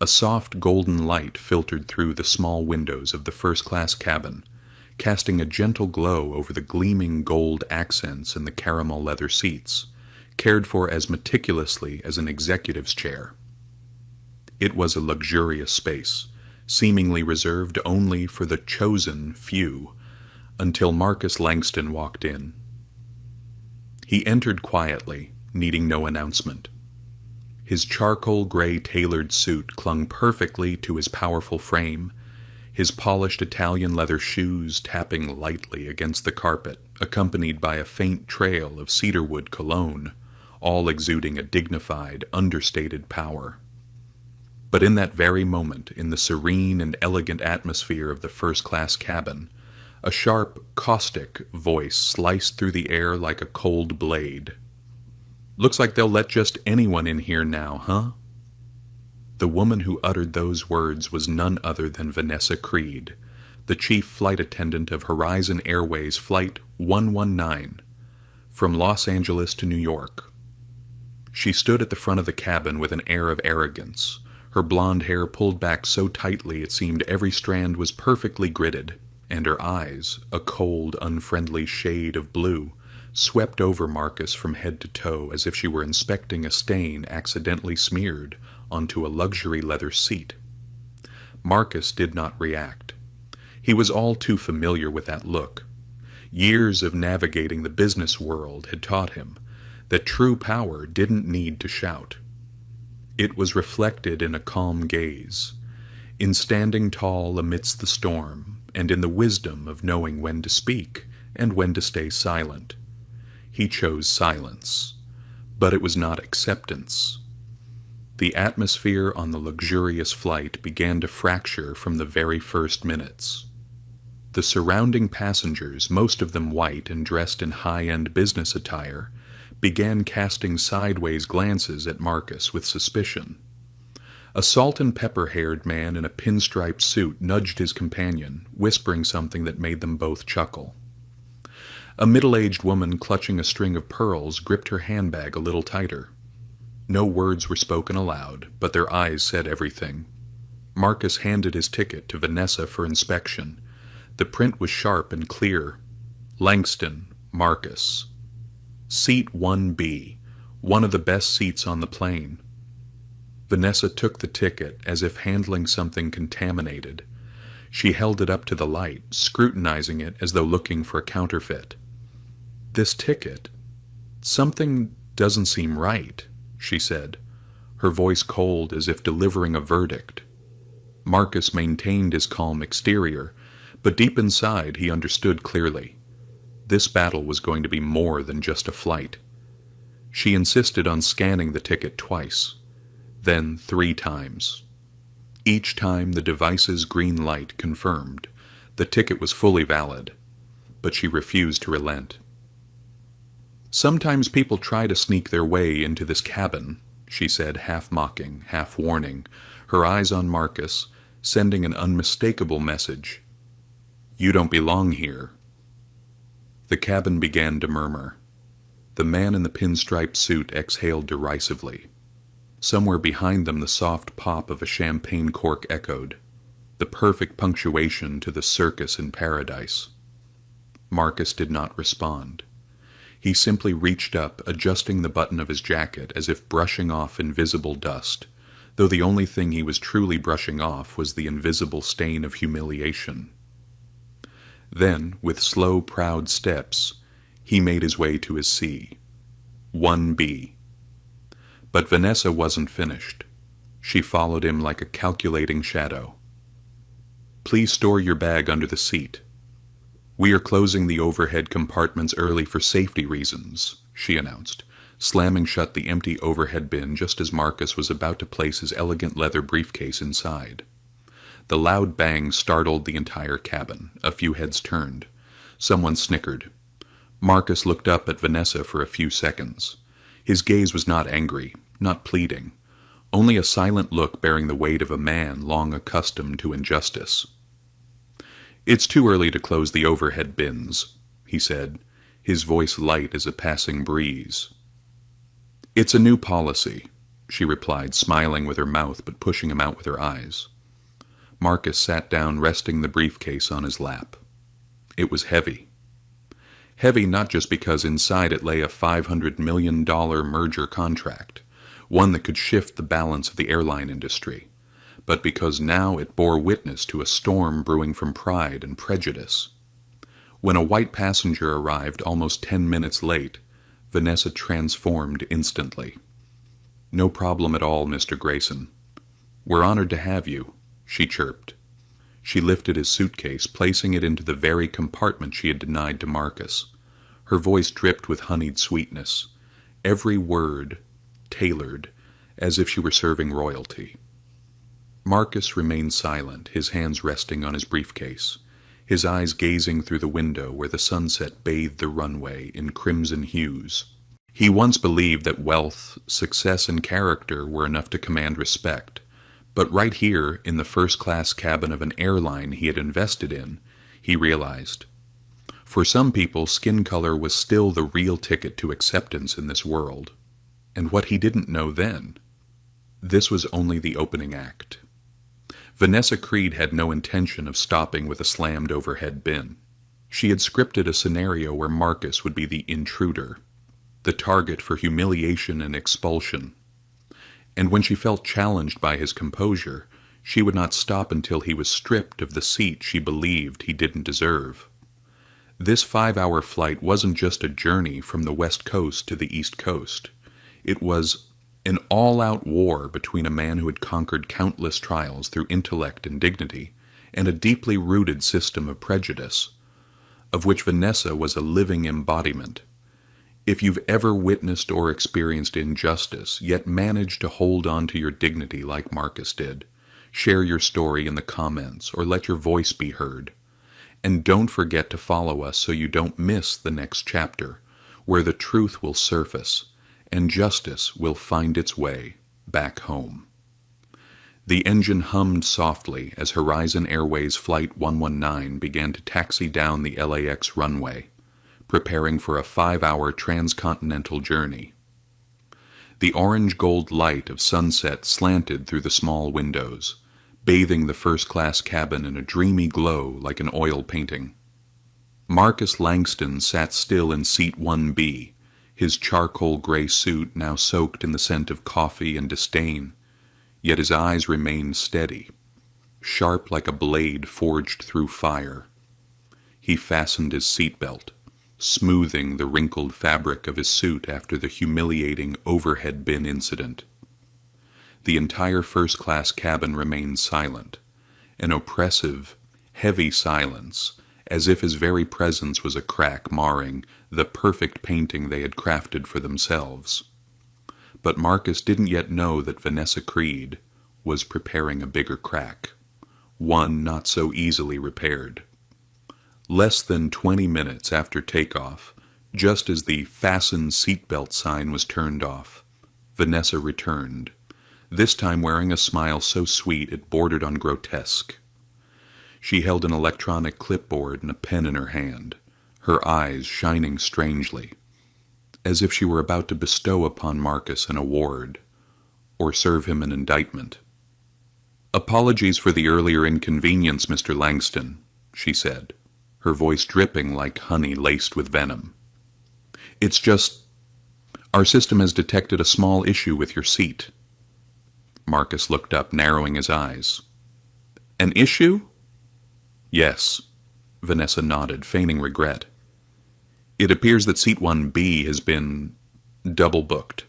A soft golden light filtered through the small windows of the first-class cabin, casting a gentle glow over the gleaming gold accents in the caramel leather seats, cared for as meticulously as an executive's chair. It was a luxurious space, seemingly reserved only for the chosen few, until Marcus Langston walked in. He entered quietly, needing no announcement. His charcoal gray tailored suit clung perfectly to his powerful frame, his polished Italian leather shoes tapping lightly against the carpet, accompanied by a faint trail of cedarwood cologne, all exuding a dignified, understated power. But in that very moment, in the serene and elegant atmosphere of the first-class cabin, a sharp, caustic voice sliced through the air like a cold blade. "Looks like they'll let just anyone in here now, huh?" The woman who uttered those words was none other than Vanessa Creed, the chief flight attendant of Horizon Airways Flight 119, from Los Angeles to New York. She stood at the front of the cabin with an air of arrogance, her blonde hair pulled back so tightly it seemed every strand was perfectly gridded, and her eyes, a cold, unfriendly shade of blue, swept over Marcus from head to toe as if she were inspecting a stain accidentally smeared onto a luxury leather seat. Marcus did not react. He was all too familiar with that look. Years of navigating the business world had taught him that true power didn't need to shout. It was reflected in a calm gaze, in standing tall amidst the storm, and in the wisdom of knowing when to speak and when to stay silent. He chose silence, but it was not acceptance. The atmosphere on the luxurious flight began to fracture from the very first minutes. The surrounding passengers, most of them white and dressed in high-end business attire, began casting sideways glances at Marcus with suspicion. A salt-and-pepper-haired man in a pinstripe suit nudged his companion, whispering something that made them both chuckle. A middle-aged woman clutching a string of pearls gripped her handbag a little tighter. No words were spoken aloud, but their eyes said everything. Marcus handed his ticket to Vanessa for inspection. The print was sharp and clear. Langston, Marcus. Seat 1B, one of the best seats on the plane. Vanessa took the ticket as if handling something contaminated. She held it up to the light, scrutinizing it as though looking for a counterfeit. "This ticket, something doesn't seem right," she said, her voice cold as if delivering a verdict. Marcus maintained his calm exterior, but deep inside he understood clearly. This battle was going to be more than just a flight. She insisted on scanning the ticket twice, then 3 times. Each time the device's green light confirmed the ticket was fully valid, but she refused to relent. "Sometimes people try to sneak their way into this cabin," she said, half mocking, half warning, her eyes on Marcus, sending an unmistakable message. "You don't belong here." The cabin began to murmur. The man in the pinstripe suit exhaled derisively. Somewhere behind them the soft pop of a champagne cork echoed, the perfect punctuation to the circus in paradise. Marcus did not respond. He simply reached up, adjusting the button of his jacket as if brushing off invisible dust, though the only thing he was truly brushing off was the invisible stain of humiliation. Then, with slow, proud steps, he made his way to his C, 1B. But Vanessa wasn't finished. She followed him like a calculating shadow. "Please store your bag under the seat. We are closing the overhead compartments early for safety reasons," she announced, slamming shut the empty overhead bin just as Marcus was about to place his elegant leather briefcase inside. The loud bang startled the entire cabin. A few heads turned. Someone snickered. Marcus looked up at Vanessa for a few seconds. His gaze was not angry, not pleading, only a silent look bearing the weight of a man long accustomed to injustice. "It's too early to close the overhead bins," he said, his voice light as a passing breeze. "It's a new policy. she replied, smiling with her mouth but pushing him out with her eyes. Marcus sat down, resting the briefcase on his lap. It was heavy. Heavy not just because inside it lay a $500 million merger contract, one that could shift the balance of the airline industry, but because now it bore witness to a storm brewing from pride and prejudice. When a white passenger arrived almost 10 minutes late, Vanessa transformed instantly. "No problem at all, Mr. Grayson. We're honored to have you," she chirped. She lifted his suitcase, placing it into the very compartment she had denied to Marcus. Her voice dripped with honeyed sweetness, every word tailored, as if she were serving royalty. Marcus remained silent, his hands resting on his briefcase, his eyes gazing through the window where the sunset bathed the runway in crimson hues. He once believed that wealth, success, and character were enough to command respect, but right here, in the first-class cabin of an airline he had invested in, he realized. For some people, skin color was still the real ticket to acceptance in this world. And what he didn't know then, this was only the opening act. Vanessa Creed had no intention of stopping with a slammed overhead bin. She had scripted a scenario where Marcus would be the intruder, the target for humiliation and expulsion. And when she felt challenged by his composure, she would not stop until he was stripped of the seat she believed he didn't deserve. This 5-hour flight wasn't just a journey from the West Coast to the East Coast. It was an all-out war between a man who had conquered countless trials through intellect and dignity, and a deeply rooted system of prejudice, of which Vanessa was a living embodiment. If you've ever witnessed or experienced injustice, yet managed to hold on to your dignity like Marcus did, share your story in the comments or let your voice be heard. And don't forget to follow us so you don't miss the next chapter, where the truth will surface and justice will find its way back home. The engine hummed softly as Horizon Airways Flight 119 began to taxi down the LAX runway, preparing for a 5-hour transcontinental journey. The orange-gold light of sunset slanted through the small windows, bathing the first-class cabin in a dreamy glow like an oil painting. Marcus Langston sat still in seat 1B, his charcoal gray suit now soaked in the scent of coffee and disdain, yet his eyes remained steady, sharp like a blade forged through fire. He fastened his seatbelt, smoothing the wrinkled fabric of his suit after the humiliating overhead bin incident. The entire first-class cabin remained silent, an oppressive, heavy silence, as if his very presence was a crack marring the perfect painting they had crafted for themselves. But Marcus didn't yet know that Vanessa Creed was preparing a bigger crack, one not so easily repaired. Less than 20 minutes after takeoff, just as the "Fasten Seatbelt" sign was turned off, Vanessa returned, this time wearing a smile so sweet it bordered on grotesque. She held an electronic clipboard and a pen in her hand, her eyes shining strangely, as if she were about to bestow upon Marcus an award, or serve him an indictment. "Apologies for the earlier inconvenience, Mr. Langston," she said, her voice dripping like honey laced with venom. "It's just, our system has detected a small issue with your seat." Marcus looked up, narrowing his eyes. "An issue?" "Yes," Vanessa nodded, feigning regret. "It appears that seat 1B has been double booked.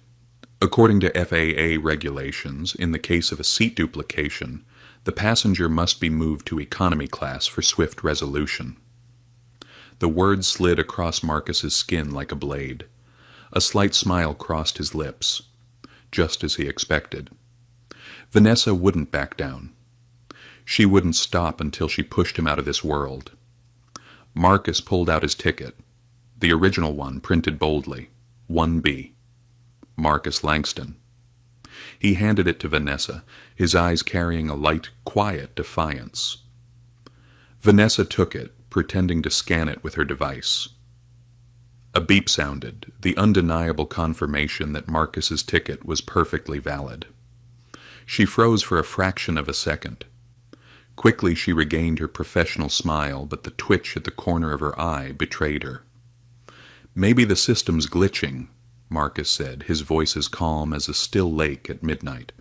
According to FAA regulations, in the case of a seat duplication, the passenger must be moved to economy class for swift resolution." The words slid across Marcus's skin like a blade. A slight smile crossed his lips, just as he expected. Vanessa wouldn't back down. She wouldn't stop until she pushed him out of this world. Marcus pulled out his ticket, the original one printed boldly, 1B, Marcus Langston. He handed it to Vanessa, his eyes carrying a light, quiet defiance. Vanessa took it, pretending to scan it with her device. A beep sounded, the undeniable confirmation that Marcus's ticket was perfectly valid. She froze for a fraction of a second. Quickly she regained her professional smile, but the twitch at the corner of her eye betrayed her. "Maybe the system's glitching," Marcus said, his voice as calm as a still lake at midnight.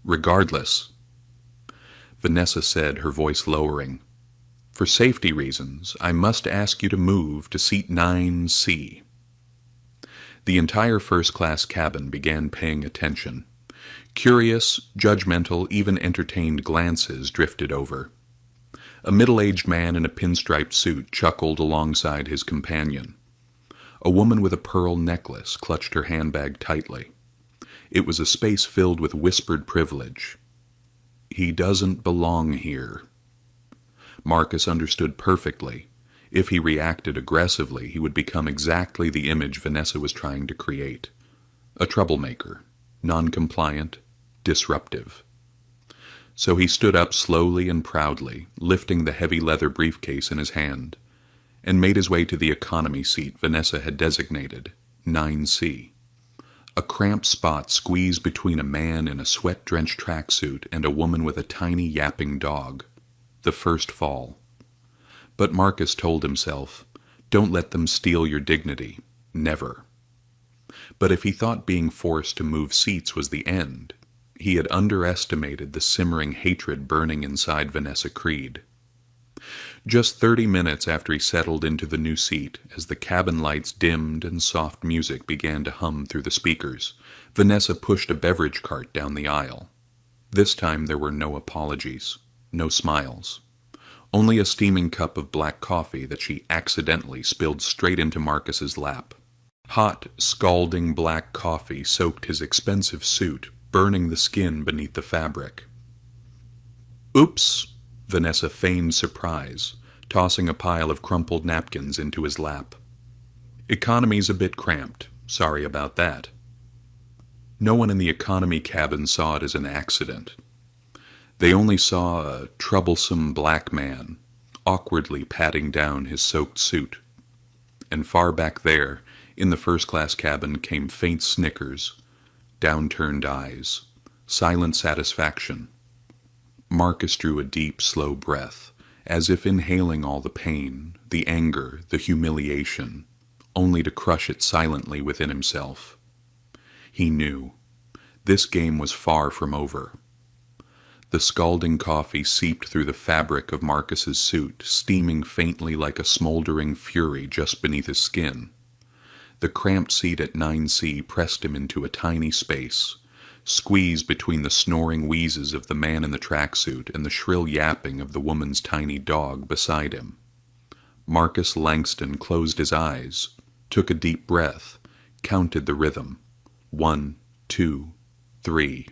"Regardless," Vanessa said, her voice lowering, "for safety reasons, I must ask you to move to seat 9C. The entire first-class cabin began paying attention. Curious, judgmental, even entertained glances drifted over. A middle-aged man in a pinstriped suit chuckled alongside his companion. A woman with a pearl necklace clutched her handbag tightly. It was a space filled with whispered privilege. "He doesn't belong here." Marcus understood perfectly. If he reacted aggressively, he would become exactly the image Vanessa was trying to create. A troublemaker, non-compliant, disruptive. So he stood up slowly and proudly, lifting the heavy leather briefcase in his hand, and made his way to the economy seat Vanessa had designated, 9C. A cramped spot squeezed between a man in a sweat-drenched tracksuit and a woman with a tiny yapping dog. The first fall. But Marcus told himself, don't let them steal your dignity. Never. But if he thought being forced to move seats was the end, he had underestimated the simmering hatred burning inside Vanessa Creed. Just 30 minutes after he settled into the new seat, as the cabin lights dimmed and soft music began to hum through the speakers, Vanessa pushed a beverage cart down the aisle. This time there were no apologies, no smiles. Only a steaming cup of black coffee that she accidentally spilled straight into Marcus's lap. Hot, scalding black coffee soaked his expensive suit, burning the skin beneath the fabric. "Oops," Vanessa feigned surprise, tossing a pile of crumpled napkins into his lap. "Economy's a bit cramped. Sorry about that." No one in the economy cabin saw it as an accident. They only saw a troublesome black man, awkwardly patting down his soaked suit. And far back there, in the first-class cabin, came faint snickers, downturned eyes, silent satisfaction. Marcus drew a deep, slow breath, as if inhaling all the pain, the anger, the humiliation, only to crush it silently within himself. He knew. This game was far from over. The scalding coffee seeped through the fabric of Marcus's suit, steaming faintly like a smoldering fury just beneath his skin. The cramped seat at 9C pressed him into a tiny space, squeezed between the snoring wheezes of the man in the tracksuit and the shrill yapping of the woman's tiny dog beside him. Marcus Langston closed his eyes, took a deep breath, counted the rhythm. 1, 2, 3.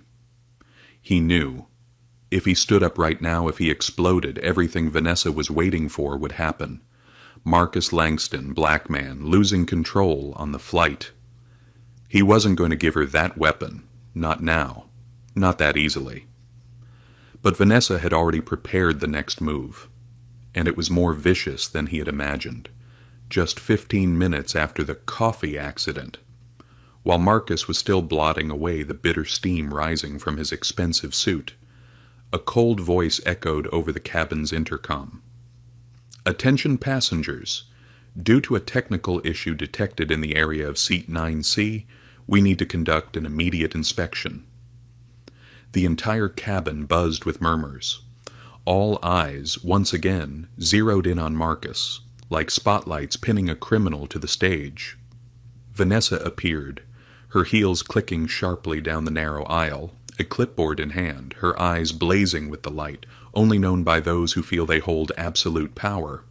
He knew. If he stood up right now, if he exploded, everything Vanessa was waiting for would happen. Marcus Langston, black man, losing control on the flight. He wasn't going to give her that weapon. Not now. Not that easily. But Vanessa had already prepared the next move, and it was more vicious than he had imagined. Just 15 minutes after the coffee accident, while Marcus was still blotting away the bitter steam rising from his expensive suit, a cold voice echoed over the cabin's intercom. "Attention passengers. Due to a technical issue detected in the area of seat 9C, we need to conduct an immediate inspection." The entire cabin buzzed with murmurs. All eyes, once again, zeroed in on Marcus, like spotlights pinning a criminal to the stage. Vanessa appeared, her heels clicking sharply down the narrow aisle, a clipboard in hand, her eyes blazing with the light, only known by those who feel they hold absolute power.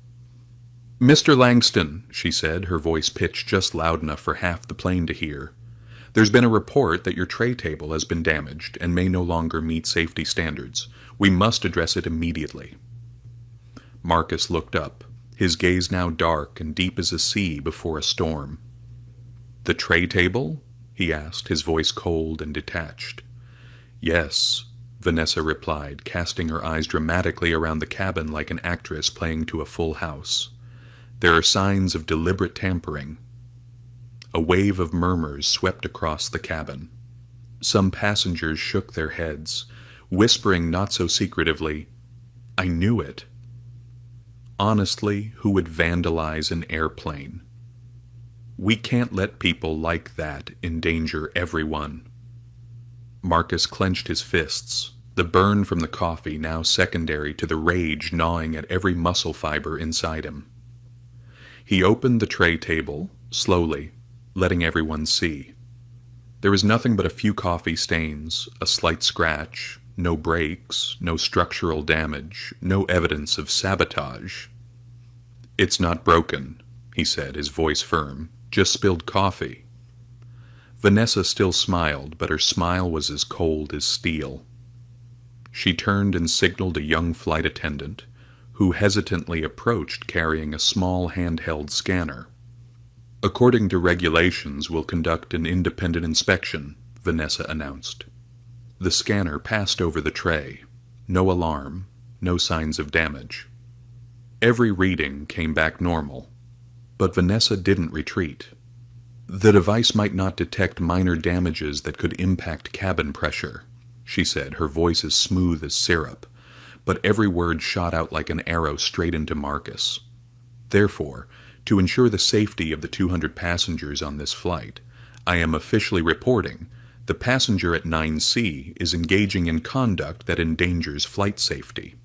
"Mr. Langston," she said, her voice pitched just loud enough for half the plane to hear, "there's been a report that your tray table has been damaged and may no longer meet safety standards. We must address it immediately." Marcus looked up, his gaze now dark and deep as a sea before a storm. "The tray table?" he asked, his voice cold and detached. "Yes," Vanessa replied, casting her eyes dramatically around the cabin like an actress playing to a full house. "There are signs of deliberate tampering. A wave of murmurs swept across the cabin. Some passengers shook their heads, whispering not so secretively, "I knew it." Honestly, who would vandalize an airplane? We can't let people like that endanger everyone. Marcus clenched his fists, the burn from the coffee now secondary to the rage gnawing at every muscle fiber inside him. He opened the tray table, slowly, letting everyone see. There was nothing but a few coffee stains, a slight scratch, no breaks, no structural damage, no evidence of sabotage. "It's not broken," he said, his voice firm. "Just spilled coffee." Vanessa still smiled, but her smile was as cold as steel. She turned and signaled a young flight attendant, who hesitantly approached carrying a small handheld scanner. "According to regulations, we'll conduct an independent inspection," Vanessa announced. The scanner passed over the tray. No alarm, no signs of damage. Every reading came back normal, but Vanessa didn't retreat. "The device might not detect minor damages that could impact cabin pressure," she said, her voice as smooth as syrup, but every word shot out like an arrow straight into Marcus. "Therefore, to ensure the safety of the 200 passengers on this flight, I am officially reporting the passenger at 9C is engaging in conduct that endangers flight safety."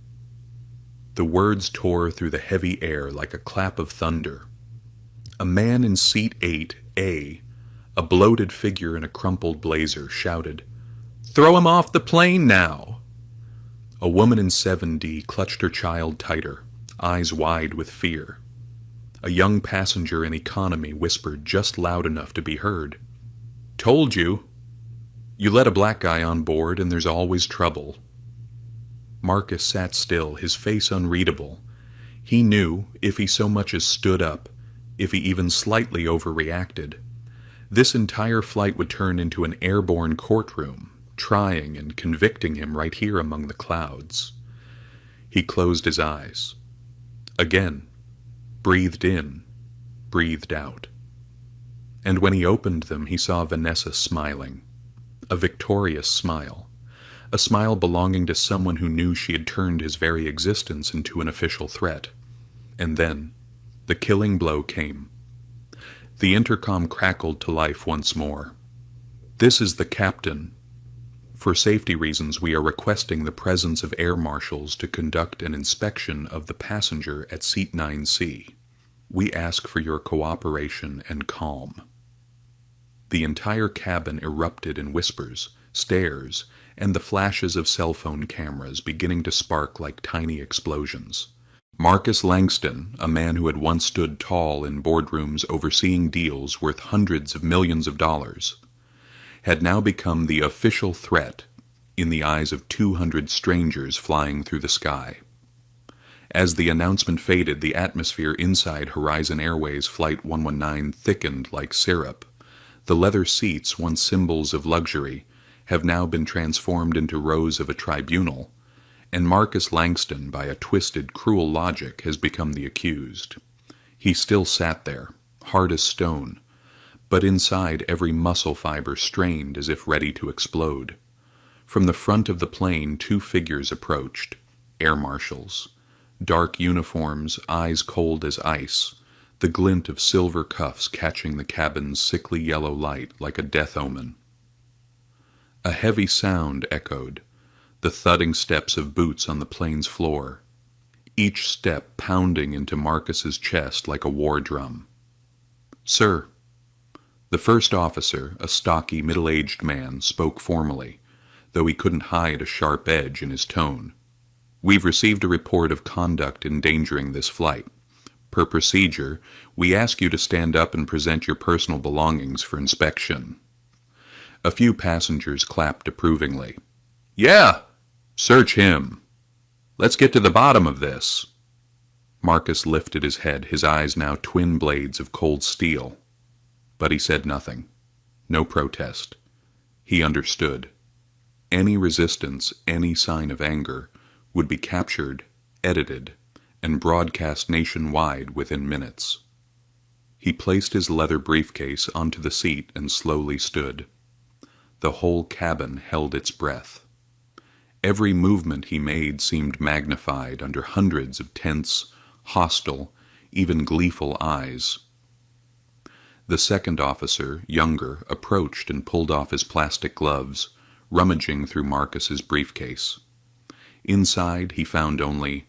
The words tore through the heavy air like a clap of thunder. A man in seat 8A, a bloated figure in a crumpled blazer, shouted, "Throw him off the plane now!" A woman in 7D clutched her child tighter, eyes wide with fear. A young passenger in economy whispered just loud enough to be heard, "Told you! You let a black guy on board and there's always trouble." Marcus sat still, his face unreadable. He knew, if he so much as stood up, if he even slightly overreacted, this entire flight would turn into an airborne courtroom, trying and convicting him right here among the clouds. He closed his eyes. Again, breathed in, breathed out. And when he opened them, he saw Vanessa smiling. A victorious smile. A smile belonging to someone who knew she had turned his very existence into an official threat. And then, the killing blow came. The intercom crackled to life once more. "This is the captain. For safety reasons, we are requesting the presence of air marshals to conduct an inspection of the passenger at seat 9C. We ask for your cooperation and calm." The entire cabin erupted in whispers, stares, and the flashes of cell phone cameras beginning to spark like tiny explosions. Marcus Langston, a man who had once stood tall in boardrooms overseeing deals worth hundreds of millions of dollars, had now become the official threat in the eyes of 200 strangers flying through the sky. As the announcement faded, the atmosphere inside Horizon Airways Flight 119 thickened like syrup. The leather seats, once symbols of luxury, have now been transformed into rows of a tribunal, and Marcus Langston, by a twisted, cruel logic, has become the accused. He still sat there, hard as stone, but inside every muscle fiber strained as if ready to explode. From the front of the plane, two figures approached, air marshals. Dark uniforms, eyes cold as ice, the glint of silver cuffs catching the cabin's sickly yellow light like a death omen. A heavy sound echoed, the thudding steps of boots on the plane's floor, each step pounding into Marcus's chest like a war drum. "Sir." The first officer, a stocky, middle-aged man, spoke formally, though he couldn't hide a sharp edge in his tone. "We've received a report of conduct endangering this flight. Per procedure, we ask you to stand up and present your personal belongings for inspection." A few passengers clapped approvingly. "Yeah! Search him! Let's get to the bottom of this." Marcus lifted his head, his eyes now twin blades of cold steel. But he said nothing. No protest. He understood. Any resistance, any sign of anger, would be captured, edited, and broadcast nationwide within minutes. He placed his leather briefcase onto the seat and slowly stood. The whole cabin held its breath. Every movement he made seemed magnified under hundreds of tense, hostile, even gleeful eyes. The second officer, younger, approached and pulled off his plastic gloves, rummaging through Marcus's briefcase. Inside he found only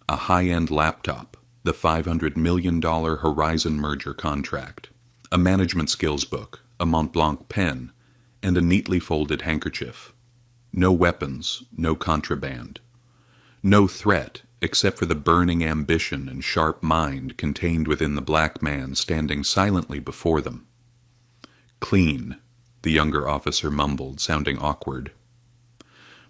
a high-end laptop, the $500 million Horizon merger contract, a management skills book, a Mont Blanc pen, and a neatly folded handkerchief. No weapons, no contraband. No threat except for the burning ambition and sharp mind contained within the black man standing silently before them. Clean, the younger officer mumbled, sounding awkward.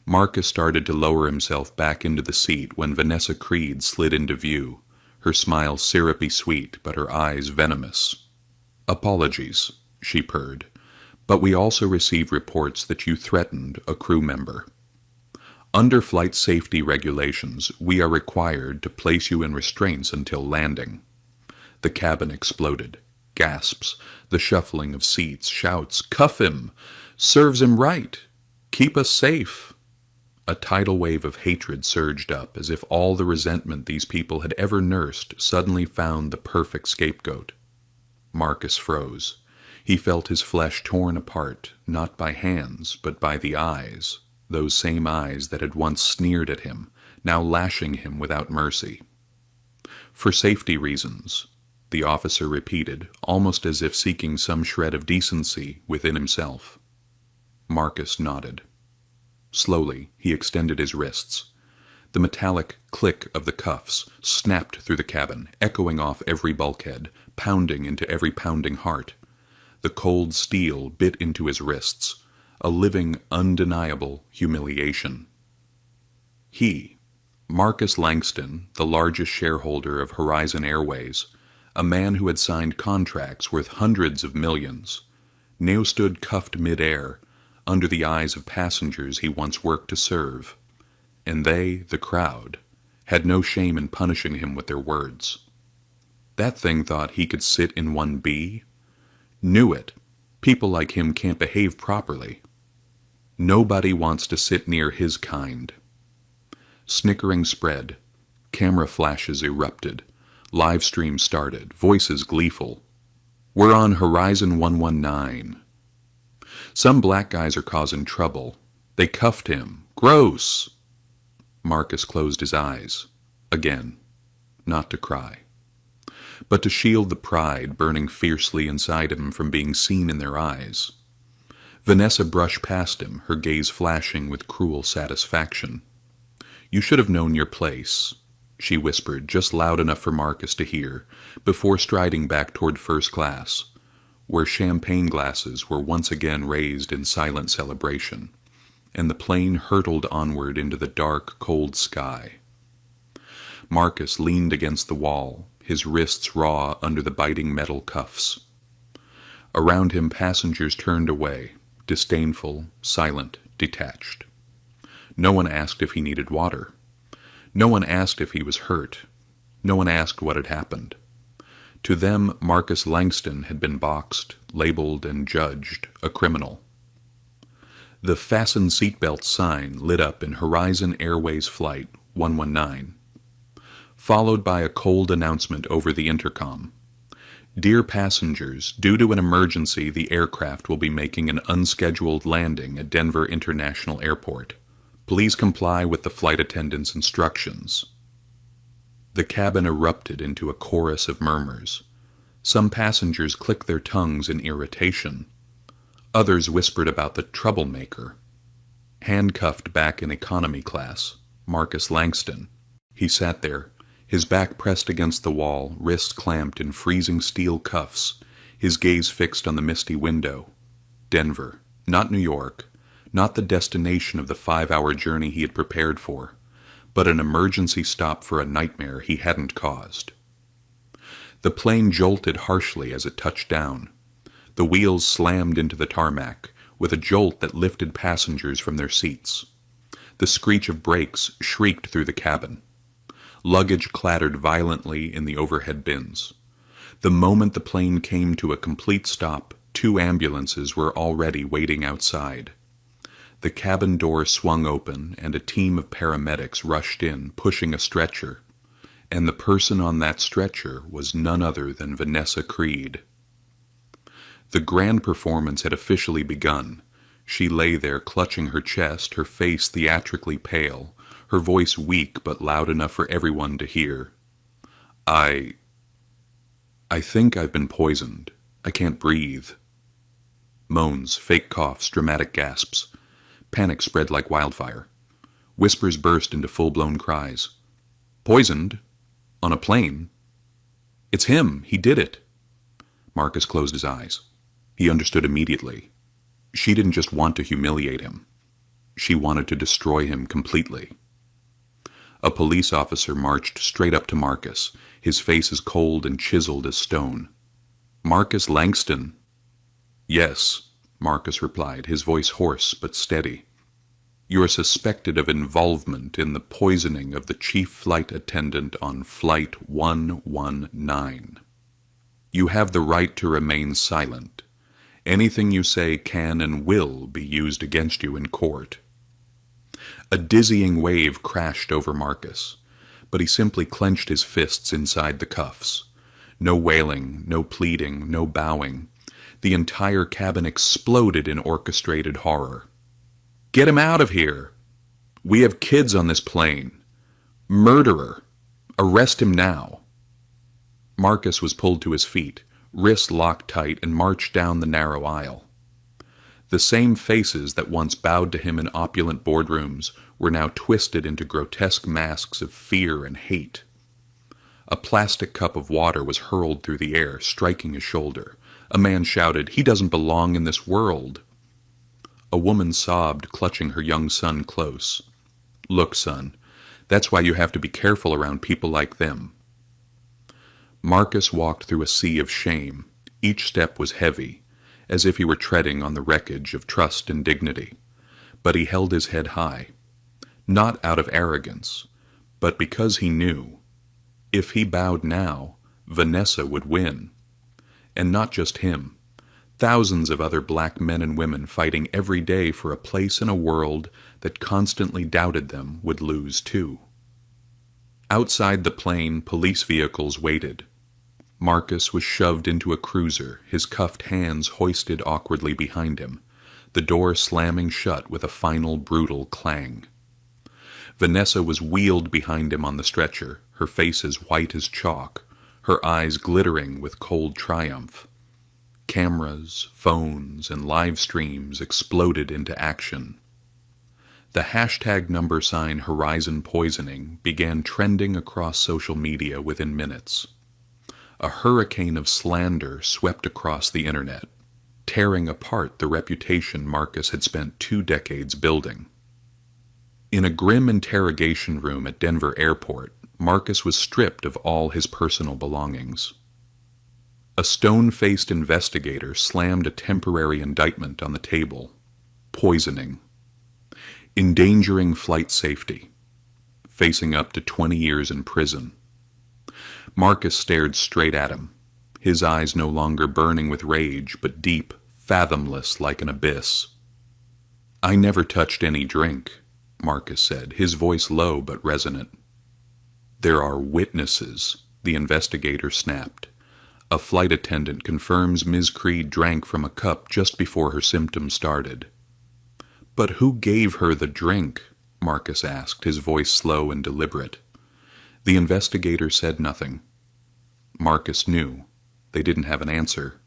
Marcus started to lower himself back into the seat when Vanessa Creed slid into view, her smile syrupy sweet but her eyes venomous. "Apologies," she purred, "but we also received reports that you threatened a crew member. Under flight safety regulations, we are required to place you in restraints until landing." The cabin exploded. Gasps, the shuffling of seats, shouts, "Cuff him! Serves him right! Keep us safe!" A tidal wave of hatred surged up, as if all the resentment these people had ever nursed suddenly found the perfect scapegoat. Marcus froze. He felt his flesh torn apart, not by hands, but by the eyes, those same eyes that had once sneered at him, now lashing him without mercy. "For safety reasons," the officer repeated, almost as if seeking some shred of decency within himself. Marcus nodded. Slowly, he extended his wrists. The metallic click of the cuffs snapped through the cabin, echoing off every bulkhead, pounding into every pounding heart. The cold steel bit into his wrists, a living, undeniable humiliation. He, Marcus Langston, the largest shareholder of Horizon Airways, a man who had signed contracts worth hundreds of millions, now stood cuffed mid-air, under the eyes of passengers he once worked to serve, and they, the crowd, had no shame in punishing him with their words. That thing thought he could sit in 1B? Knew it. People like him can't behave properly. Nobody wants to sit near his kind. Snickering spread. Camera flashes erupted. Live stream started. Voices gleeful. "We're on Horizon 119. Some black guys are causing trouble. They cuffed him. Gross!" Marcus closed his eyes. Again. Not to cry, but to shield the pride burning fiercely inside him from being seen in their eyes. Vanessa brushed past him, her gaze flashing with cruel satisfaction. "You should have known your place," she whispered, just loud enough for Marcus to hear, before striding back toward first class, where champagne glasses were once again raised in silent celebration, and the plane hurtled onward into the dark, cold sky. Marcus leaned against the wall, his wrists raw under the biting metal cuffs. Around him passengers turned away, disdainful, silent, detached. No one asked if he needed water. No one asked if he was hurt. No one asked what had happened. To them, Marcus Langston had been boxed, labeled, and judged a criminal. The "Fasten Seatbelt" sign lit up in Horizon Airways Flight 119, followed by a cold announcement over the intercom. "Dear passengers, due to an emergency, the aircraft will be making an unscheduled landing at Denver International Airport. Please comply with the flight attendant's instructions." The cabin erupted into a chorus of murmurs. Some passengers clicked their tongues in irritation. Others whispered about the troublemaker. Handcuffed back in economy class, Marcus Langston. He sat there, his back pressed against the wall, wrists clamped in freezing steel cuffs, his gaze fixed on the misty window. Denver, not New York, not the destination of the 5-hour journey he had prepared for, but an emergency stop for a nightmare he hadn't caused. The plane jolted harshly as it touched down. The wheels slammed into the tarmac, with a jolt that lifted passengers from their seats. The screech of brakes shrieked through the cabin. Luggage clattered violently in the overhead bins. The moment the plane came to a complete stop, 2 ambulances were already waiting outside. The cabin door swung open, and a team of paramedics rushed in, pushing a stretcher. And the person on that stretcher was none other than Vanessa Creed. The grand performance had officially begun. She lay there clutching her chest, her face theatrically pale, her voice weak but loud enough for everyone to hear. I think I've been poisoned. I can't breathe. Moans, fake coughs, dramatic gasps. Panic spread like wildfire. Whispers burst into full-blown cries. Poisoned? On a plane? It's him. He did it. Marcus closed his eyes. He understood immediately. She didn't just want to humiliate him. She wanted to destroy him completely. A police officer marched straight up to Marcus, his face as cold and chiseled as stone. Marcus Langston. Yes, Marcus replied, his voice hoarse but steady. You are suspected of involvement in the poisoning of the chief flight attendant on Flight 119. You have the right to remain silent. Anything you say can and will be used against you in court. A dizzying wave crashed over Marcus, but he simply clenched his fists inside the cuffs. No wailing, no pleading, no bowing. The entire cabin exploded in orchestrated horror. Get him out of here! We have kids on this plane. Murderer! Arrest him now! Marcus was pulled to his feet, wrists locked tight, and marched down the narrow aisle. The same faces that once bowed to him in opulent boardrooms were now twisted into grotesque masks of fear and hate. A plastic cup of water was hurled through the air, striking his shoulder. A man shouted, "He doesn't belong in this world!" A woman sobbed, clutching her young son close. Look, son, that's why you have to be careful around people like them. Marcus walked through a sea of shame. Each step was heavy, as if he were treading on the wreckage of trust and dignity. But he held his head high, not out of arrogance, but because he knew, if he bowed now, Vanessa would win. And not just him. Thousands of other black men and women fighting every day for a place in a world that constantly doubted them would lose too. Outside the plane, police vehicles waited. Marcus was shoved into a cruiser, his cuffed hands hoisted awkwardly behind him, the door slamming shut with a final brutal clang. Vanessa was wheeled behind him on the stretcher, her face as white as chalk, her eyes glittering with cold triumph. Cameras, phones, and live streams exploded into action. The hashtag number sign Horizon Poisoning began trending across social media within minutes. A hurricane of slander swept across the internet, tearing apart the reputation Marcus had spent 2 decades building. In a grim interrogation room at Denver Airport, Marcus was stripped of all his personal belongings. A stone-faced investigator slammed a temporary indictment on the table. Poisoning. Endangering flight safety. Facing up to 20 years in prison. Marcus stared straight at him, his eyes no longer burning with rage, but deep, fathomless like an abyss. I never touched any drink, Marcus said, his voice low but resonant. There are witnesses, the investigator snapped. A flight attendant confirms Ms. Creed drank from a cup just before her symptoms started. But who gave her the drink? Marcus asked, his voice slow and deliberate. The investigator said nothing. Marcus knew. They didn't have an answer.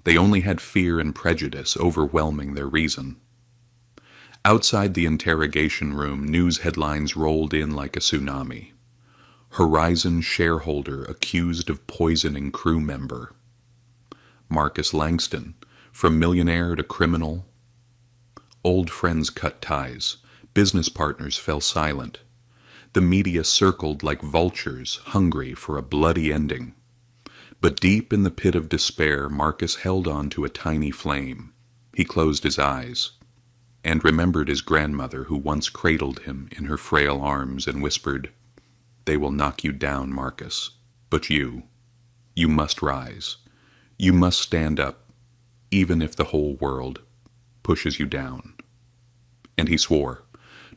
They only had fear and prejudice overwhelming their reason. Outside the interrogation room, news headlines rolled in like a tsunami. Horizon shareholder accused of poisoning crew member. Marcus Langston, from millionaire to criminal. Old friends cut ties. Business partners fell silent. The media circled like vultures, hungry for a bloody ending. But deep in the pit of despair, Marcus held on to a tiny flame. He closed his eyes, and remembered his grandmother who once cradled him in her frail arms and whispered, "They will knock you down, Marcus, but you You must rise. You must stand up, even if the whole world pushes you down. And he swore,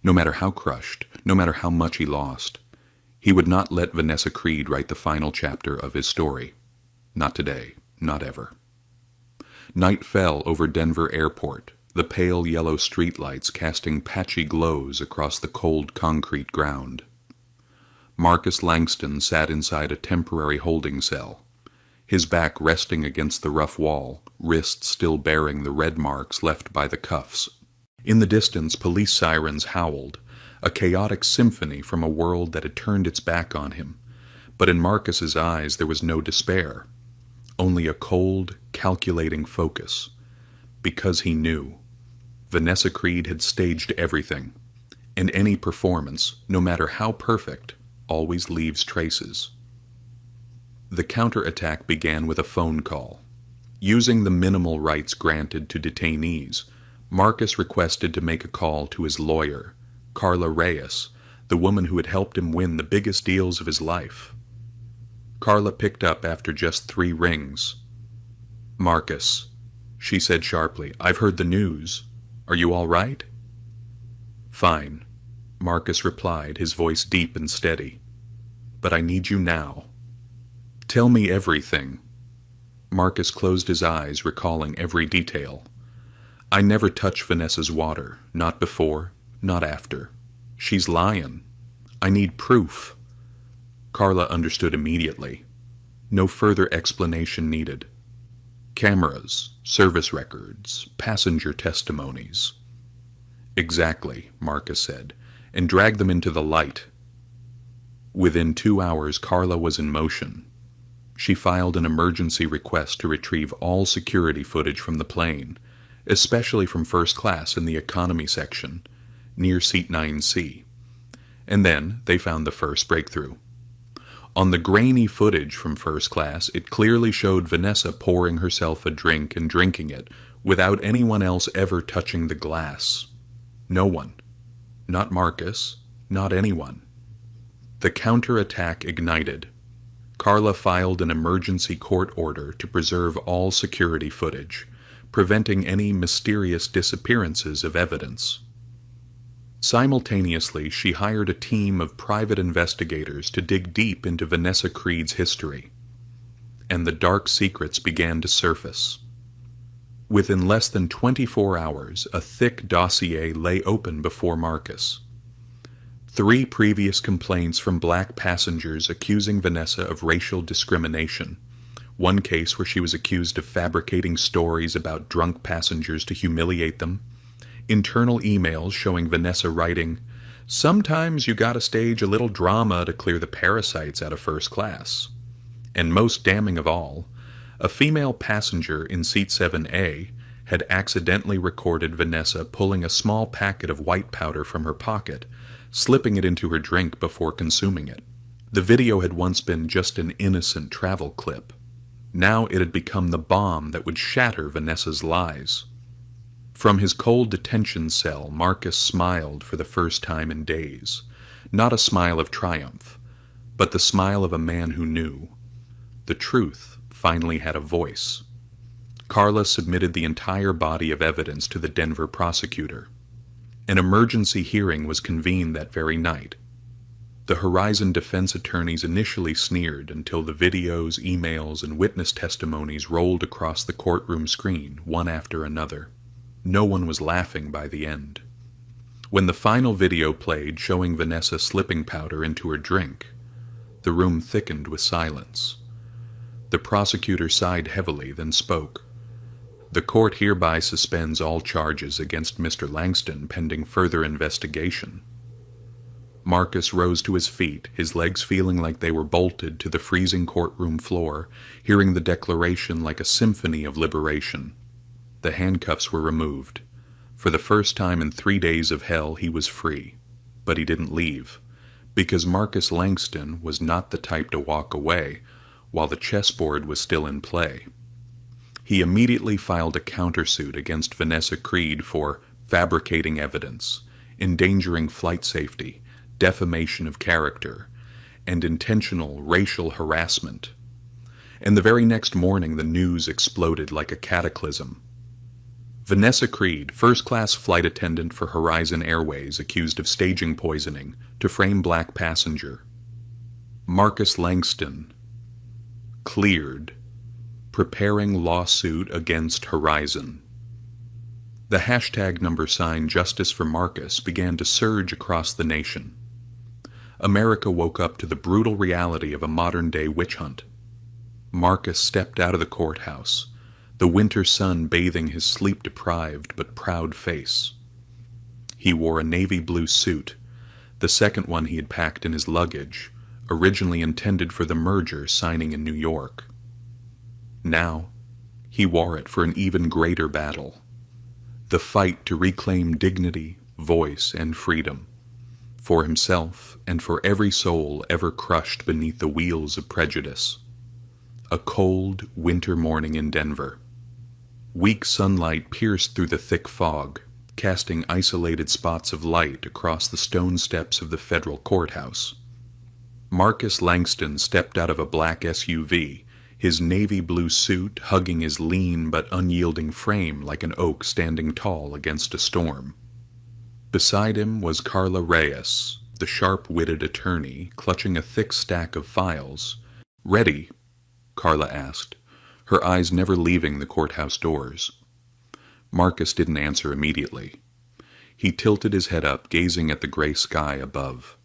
no matter how crushed, no matter how much he lost, he would not let Vanessa Creed write the final chapter of his story. Not today, not ever. Night fell over Denver Airport, the pale yellow streetlights casting patchy glows across the cold concrete ground. Marcus Langston sat inside a temporary holding cell, his back resting against the rough wall, wrists still bearing the red marks left by the cuffs. In the distance, police sirens howled, a chaotic symphony from a world that had turned its back on him. But in Marcus's eyes there was no despair, only a cold, calculating focus, because he knew Vanessa Creed had staged everything, and any performance, no matter how perfect, always leaves traces. The counterattack began with a phone call. Using the minimal rights granted to detainees, Marcus requested to make a call to his lawyer, Carla Reyes, the woman who had helped him win the biggest deals of his life. Carla picked up after just 3 rings. "Marcus," she said sharply, "I've heard the news. Are you all right?" "Fine," Marcus replied, his voice deep and steady. "But I need you now. Tell me everything." Marcus closed his eyes, recalling every detail. "I never touch Vanessa's water, not before, not after. She's lying. I need proof." Carla understood immediately. No further explanation needed. Cameras, service records, passenger testimonies. "Exactly," Marcus said, "and drag them into the light." Within 2 hours, Carla was in motion. She filed an emergency request to retrieve all security footage from the plane, especially from first class in the economy section, near seat 9C. And then they found the first breakthrough. On the grainy footage from first class, it clearly showed Vanessa pouring herself a drink and drinking it without anyone else ever touching the glass. No one. Not Marcus. Not anyone. The counterattack ignited. Carla filed an emergency court order to preserve all security footage, preventing any mysterious disappearances of evidence. Simultaneously, she hired a team of private investigators to dig deep into Vanessa Creed's history, and the dark secrets began to surface. Within less than 24 hours, a thick dossier lay open before Marcus. 3 previous complaints from black passengers accusing Vanessa of racial discrimination. One case where she was accused of fabricating stories about drunk passengers to humiliate them. Internal emails showing Vanessa writing, "Sometimes you gotta stage a little drama to clear the parasites out of first class." And most damning of all, a female passenger in seat 7A had accidentally recorded Vanessa pulling a small packet of white powder from her pocket, slipping it into her drink before consuming it. The video had once been just an innocent travel clip. Now it had become the bomb that would shatter Vanessa's lies. From his cold detention cell, Marcus smiled for the first time in days. Not a smile of triumph, but the smile of a man who knew. The truth finally had a voice. Carla submitted the entire body of evidence to the Denver prosecutor. An emergency hearing was convened that very night. The Horizon defense attorneys initially sneered until the videos, emails, and witness testimonies rolled across the courtroom screen, one after another. No one was laughing by the end. When the final video played showing Vanessa slipping powder into her drink, the room thickened with silence. The prosecutor sighed heavily, then spoke. "The court hereby suspends all charges against Mr. Langston pending further investigation." Marcus rose to his feet, his legs feeling like they were bolted to the freezing courtroom floor, hearing the declaration like a symphony of liberation. The handcuffs were removed. For the first time in 3 days of hell, he was free. But he didn't leave, because Marcus Langston was not the type to walk away while the chessboard was still in play. He immediately filed a countersuit against Vanessa Creed for fabricating evidence, endangering flight safety, defamation of character, and intentional racial harassment. and the very next morning the news exploded like a cataclysm. Vanessa Creed, first-class flight attendant for Horizon Airways, accused of staging poisoning to frame black passenger. Marcus Langston, cleared, preparing lawsuit against Horizon. The hashtag #, Justice for Marcus, began to surge across the nation. America woke up to the brutal reality of a modern-day witch hunt. Marcus stepped out of the courthouse, the winter sun bathing his sleep-deprived but proud face. He wore a navy blue suit, the second one he had packed in his luggage, originally intended for the merger signing in New York. Now, he wore it for an even greater battle, the fight to reclaim dignity, voice, and freedom, for himself and for every soul ever crushed beneath the wheels of prejudice. A cold, winter morning in Denver. Weak sunlight pierced through the thick fog, casting isolated spots of light across the stone steps of the federal courthouse. Marcus Langston stepped out of a black SUV, his navy blue suit hugging his lean but unyielding frame like an oak standing tall against a storm. Beside him was Carla Reyes, the sharp-witted attorney, clutching a thick stack of files. "Ready?" Carla asked, her eyes never leaving the courthouse doors. Marcus didn't answer immediately. He tilted his head up, gazing at the gray sky above.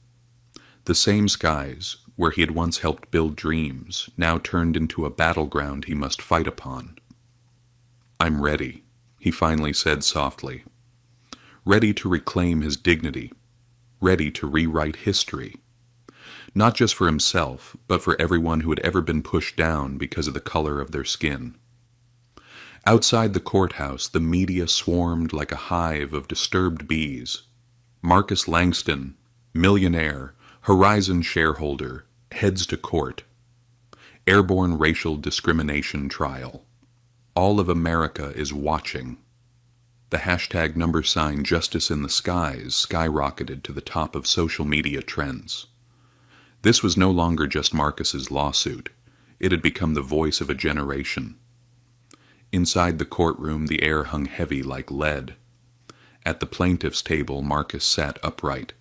The same skies where he had once helped build dreams, now turned into a battleground he must fight upon. "I'm ready," he finally said softly. Ready to reclaim his dignity, ready to rewrite history. Not just for himself, but for everyone who had ever been pushed down because of the color of their skin. Outside the courthouse, the media swarmed like a hive of disturbed bees. Marcus Langston, millionaire, Horizon shareholder, heads to court. Airborne racial discrimination trial. All of America is watching. The hashtag #, Justice in the Skies, skyrocketed to the top of social media trends. This was no longer just Marcus's lawsuit. It had become the voice of a generation. Inside the courtroom, the air hung heavy like lead. At the plaintiff's table, Marcus sat upright,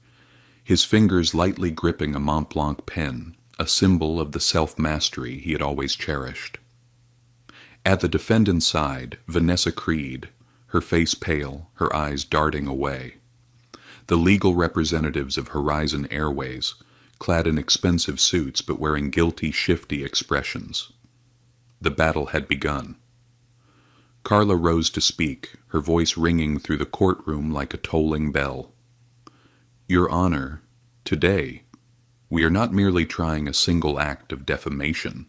his fingers lightly gripping a Mont Blanc pen, a symbol of the self-mastery he had always cherished. At the defendant's side, Vanessa Creed, her face pale, her eyes darting away. The legal representatives of Horizon Airways, clad in expensive suits but wearing guilty, shifty expressions. The battle had begun. Carla rose to speak, her voice ringing through the courtroom like a tolling bell. "Your Honor, today, we are not merely trying a single act of defamation.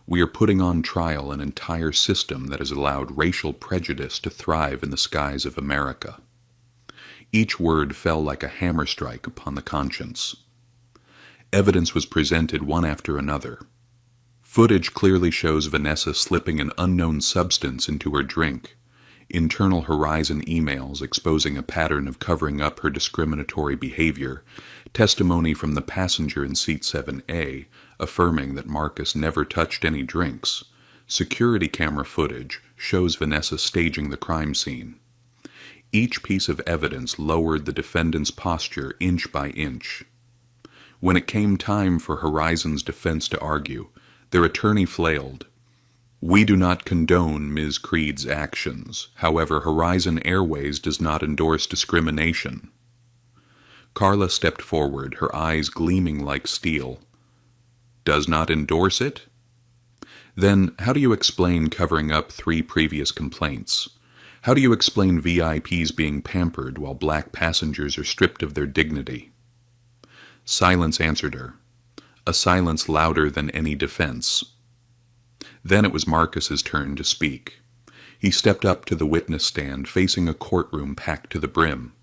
We are putting on trial an entire system that has allowed racial prejudice to thrive in the skies of America." Each word fell like a hammer strike upon the conscience. Evidence was presented one after another. Footage clearly shows Vanessa slipping an unknown substance into her drink, internal Horizon emails exposing a pattern of covering up her discriminatory behavior, testimony from the passenger in seat 7A affirming that Marcus never touched any drinks. Security camera footage shows Vanessa staging the crime scene. Each piece of evidence lowered the defendant's posture inch by inch. When it came time for Horizon's defense to argue, their attorney flailed. "We do not condone Ms. Creed's actions. However, Horizon Airways does not endorse discrimination." Carla stepped forward, her eyes gleaming like steel. "Does not endorse it? Then how do you explain covering up 3 previous complaints? How do you explain VIPs being pampered while black passengers are stripped of their dignity?" Silence answered her, a silence louder than any defense. Then it was Marcus's turn to speak. He stepped up to the witness stand, facing a courtroom packed to the brim.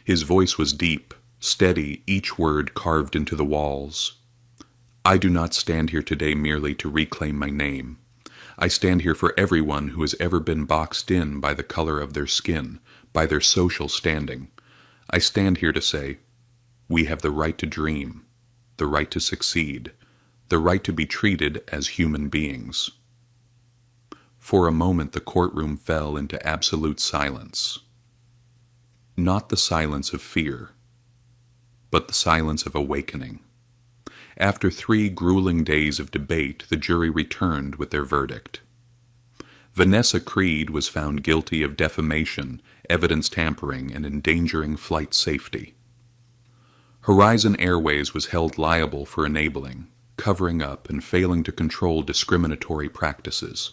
His voice was deep, steady, each word carved into the walls. "I do not stand here today merely to reclaim my name. I stand here for everyone who has ever been boxed in by the color of their skin, by their social standing. I stand here to say, we have the right to dream, the right to succeed, the right to be treated as human beings. For a moment the courtroom fell into absolute silence. Not the silence of fear, but the silence of awakening. After 3 grueling days of debate, the jury returned with their verdict. Vanessa Creed was found guilty of defamation, evidence tampering, and endangering flight safety. Horizon Airways was held liable for enabling, covering up, and failing to control discriminatory practices.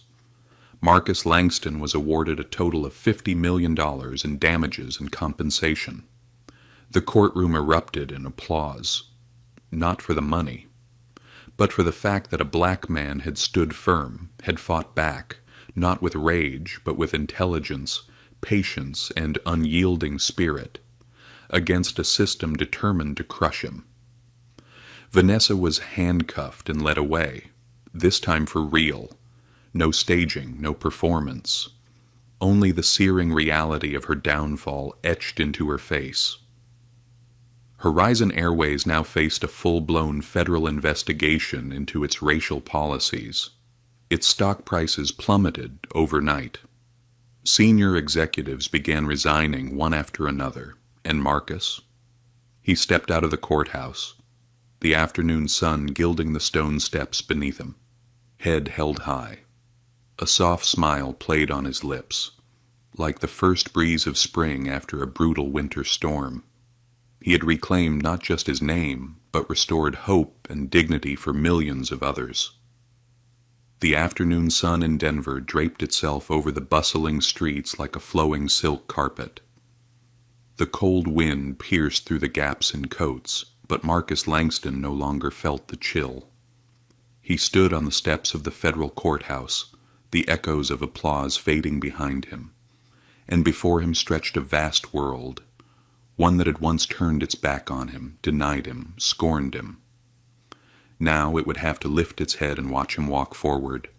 Marcus Langston was awarded a total of $50 million in damages and compensation. The courtroom erupted in applause, not for the money, but for the fact that a black man had stood firm, had fought back, not with rage, but with intelligence, patience, and unyielding spirit, against a system determined to crush him. Vanessa was handcuffed and led away, this time for real. No staging, no performance. Only the searing reality of her downfall etched into her face. Horizon Airways now faced a full-blown federal investigation into its racial policies. Its stock prices plummeted overnight. Senior executives began resigning one after another, and Marcus? He stepped out of the courthouse, the afternoon sun gilding the stone steps beneath him, head held high. A soft smile played on his lips, like the first breeze of spring after a brutal winter storm. He had reclaimed not just his name, but restored hope and dignity for millions of others. The afternoon sun in Denver draped itself over the bustling streets like a flowing silk carpet. The cold wind pierced through the gaps in coats, but Marcus Langston no longer felt the chill. He stood on the steps of the federal courthouse, the echoes of applause fading behind him, and before him stretched a vast world, one that had once turned its back on him, denied him, scorned him. Now it would have to lift its head and watch him walk forward.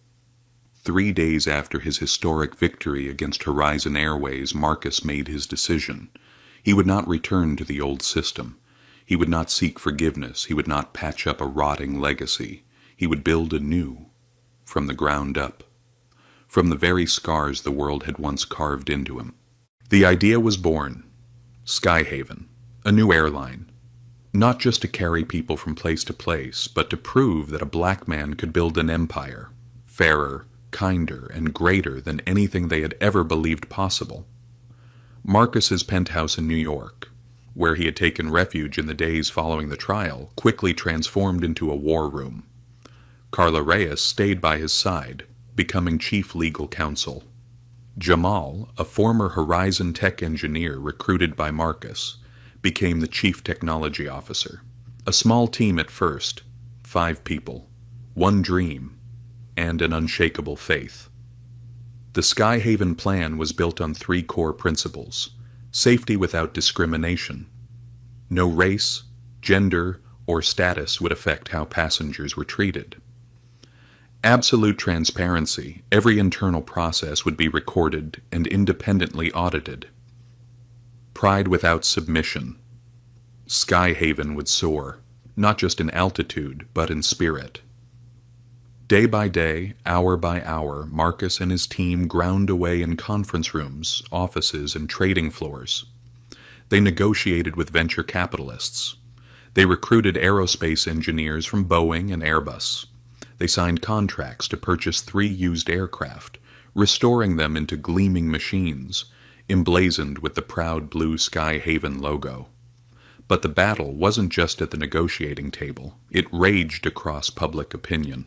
3 days after his historic victory against Horizon Airways, Marcus made his decision. He would not return to the old system. He would not seek forgiveness. He would not patch up a rotting legacy. He would build anew, from the ground up, from the very scars the world had once carved into him. The idea was born. Skyhaven, a new airline, not just to carry people from place to place, but to prove that a black man could build an empire, fairer, kinder, and greater than anything they had ever believed possible. Marcus's penthouse in New York, where he had taken refuge in the days following the trial, quickly transformed into a war room. Carla Reyes stayed by his side, becoming chief legal counsel. Jamal, a former Horizon tech engineer recruited by Marcus, became the chief technology officer. A small team at first, 5 people, 1 dream, and an unshakable faith. The Skyhaven plan was built on 3 core principles: safety without discrimination. No race, gender, or status would affect how passengers were treated. Absolute transparency. Every internal process would be recorded and independently audited. Pride without submission. Skyhaven would soar, not just in altitude, but in spirit. Day by day, hour by hour, Marcus and his team ground away in conference rooms, offices, and trading floors. They negotiated with venture capitalists. They recruited aerospace engineers from Boeing and Airbus. They signed contracts to purchase 3 used aircraft, restoring them into gleaming machines, emblazoned with the proud blue Skyhaven logo. But the battle wasn't just at the negotiating table. It raged across public opinion.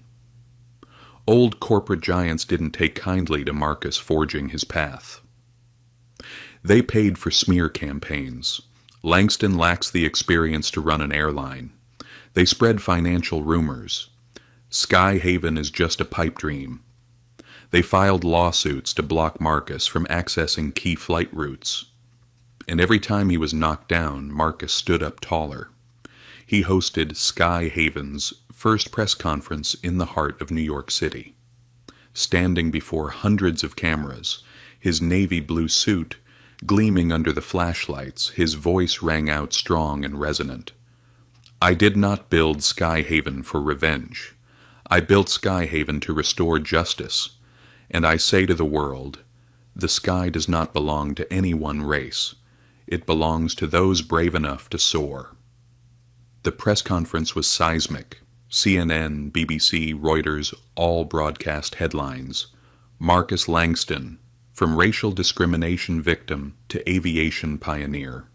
Old corporate giants didn't take kindly to Marcus forging his path. They paid for smear campaigns. Langston lacks the experience to run an airline. They spread financial rumors. Skyhaven is just a pipe dream. They filed lawsuits to block Marcus from accessing key flight routes. And every time he was knocked down, Marcus stood up taller. He hosted Skyhaven's first press conference in the heart of New York City. Standing before hundreds of cameras, his navy blue suit gleaming under the flashlights, his voice rang out strong and resonant. I did not build Skyhaven for revenge. I built Skyhaven to restore justice, and I say to the world, the sky does not belong to any one race. It belongs to those brave enough to soar. The press conference was seismic. CNN, BBC, Reuters all broadcast headlines. Marcus Langston, from racial discrimination victim to aviation pioneer.